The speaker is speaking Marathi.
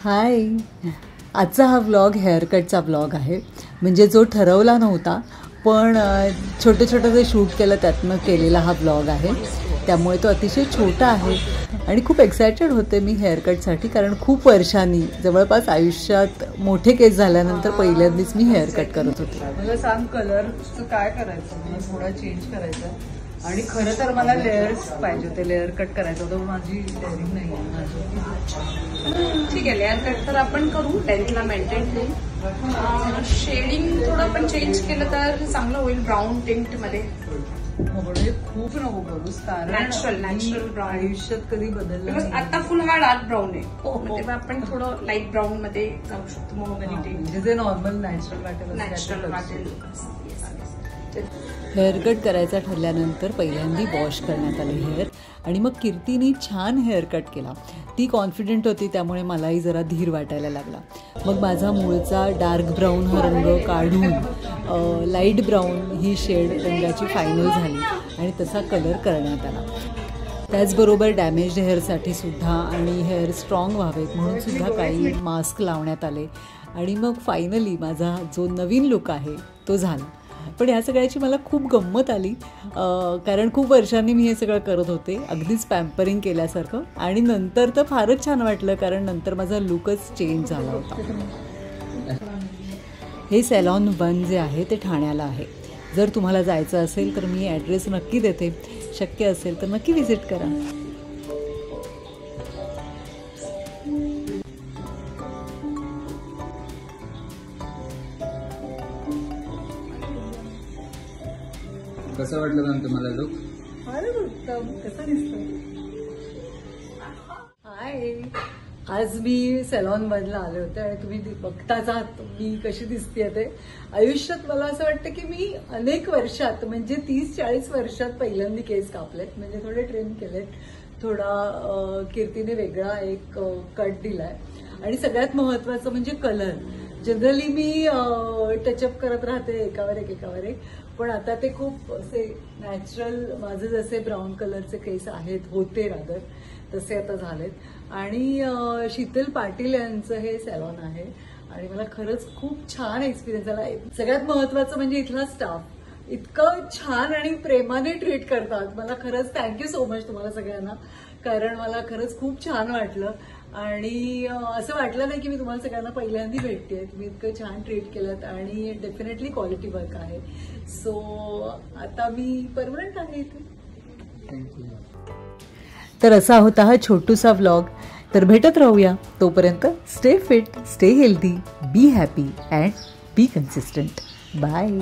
हाय, आजचा हा व्लॉग हेअरकटचा व्लॉग आहे. म्हणजे जो ठरवला नव्हता, पण छोटे छोटे जे शूट केलं त्यातनं केलेला हा व्लॉग आहे. त्यामुळे तो अतिशय छोटा आहे आणि खूप एक्सायटेड होते मी हेअरकटसाठी, कारण खूप वर्षांनी जवळपास आयुष्यात मोठे केस झाल्यानंतर पहिल्यांदाच मी हेअरकट करत होते. मला सांग कलरचं काय करायचं, मला थोडा चेंज करायचा आणि खरं तर मला लेअर्स पाहिजे होते, लेअर कट करायचं होतं. माझी लेअरिंग नाही आहे माझी. ठीक आहे, लेअर कट तर आपण करू, लेंथला मेंटेन होईल. शेडिंग थोडं आपण चेंज केलं तर चांगलं होईल, ब्राऊन टिंट मध्ये. म्हणजे खूप नको करूस, कारण नॅचरल ब्राऊन आयुष्यात कधी बदललं. आता फुल हा डार्क ब्राऊन आहे, तेव्हा आपण थोडं लाईट ब्राऊन मध्ये जाऊ शकतो. मोहगनी टिंट म्हणजे जे नॉर्मल नॅचरल वाटेल. हेअरकट करायचा ठरल्यानंतर पहिल्यांदा वॉश करण्यात आले हेअर आणि मग कीर्तीने छान हेअरकट केला. ती कॉन्फिडंट होती, त्यामुळे मलाही जरा धीर वाटायला लागला. मग माझा मूळचा डार्क ब्राऊन हा रंग काढून लाईट ब्राऊन ही शेड रंगाची फायनल झाली आणि तसा कलर करण्यात आला. त्याचबरोबर डॅमेज्ड हेअरसाठी सुद्धा आणि हेअर स्ट्रॉंग व्हावेत म्हणून सुद्धा काही मास्क लावण्यात आले आणि मग फायनली माझा जो नवीन लुक आहे तो झाला. पण ह्या सगळ्याची मला खूप गंमत आली, कारण खूप वर्षांनी मी हे सगळं करत होते, अगदीच पॅम्परिंग केल्यासारखं. आणि नंतर तर फारच छान वाटलं, कारण नंतर माझा लुकच चेंज झाला होता. हे सॅलॉन 1 जे आहे ते ठाण्याला आहे. जर तुम्हाला जायचं असेल तर मी ॲड्रेस नक्की देते, शक्य असेल तर नक्की व्हिजिट करा. कसं वाटलं मॅम तुम्हाला लुक? फारच उत्तम. कसं दिसतं? हाय, आज मी सॅलॉन मधला आले होते आणि तुम्ही बघताच आहात मी कशी दिसते ते. आयुष्यात मला असं वाटतं की मी अनेक वर्षात, म्हणजे 30-40 वर्षात पहिल्यांदा केस कापलेत, म्हणजे थोडे ट्रिम केलेत, थोडा कीर्तीने वेगळा एक कट दिलाय. आणि सगळ्यात महत्वाचं म्हणजे कलर. जनरली मी टचअप करत राहते एकावर एक, पण आता ते खूप असे नॅचरल, माझे जसे ब्राऊन कलरचे केस होते रादर, तसे आता झालेत. आणि शीतल पाटील यांचं हे सॅलॉन आहे आणि मला खरंच खूप छान एक्सपिरियन्स झाला. सगळ्यात महत्वाचं म्हणजे इथला स्टाफ इतकं छान आणि प्रेमाने ट्रीट करतात. मला खरंच थँक्यू सो मच तुम्हाला सगळ्यांना, कारण मला खरंच खूप छान वाटलं. आणि असं वाटलं नाही की मी तुम्हाला सगळ्यांना पहिल्यांदा भेटते. तुम्ही इतकं छान ट्रीट केलं आणि डेफिनेटली क्वालिटी वर्क आहे. सो आता मी परमनंट आहे इथे. थँक्यू. तर असा होता हा छोटूसा व्लॉग. तर भेटत राहूया. तोपर्यंत stay fit, stay healthy, be happy and be consistent. Bye.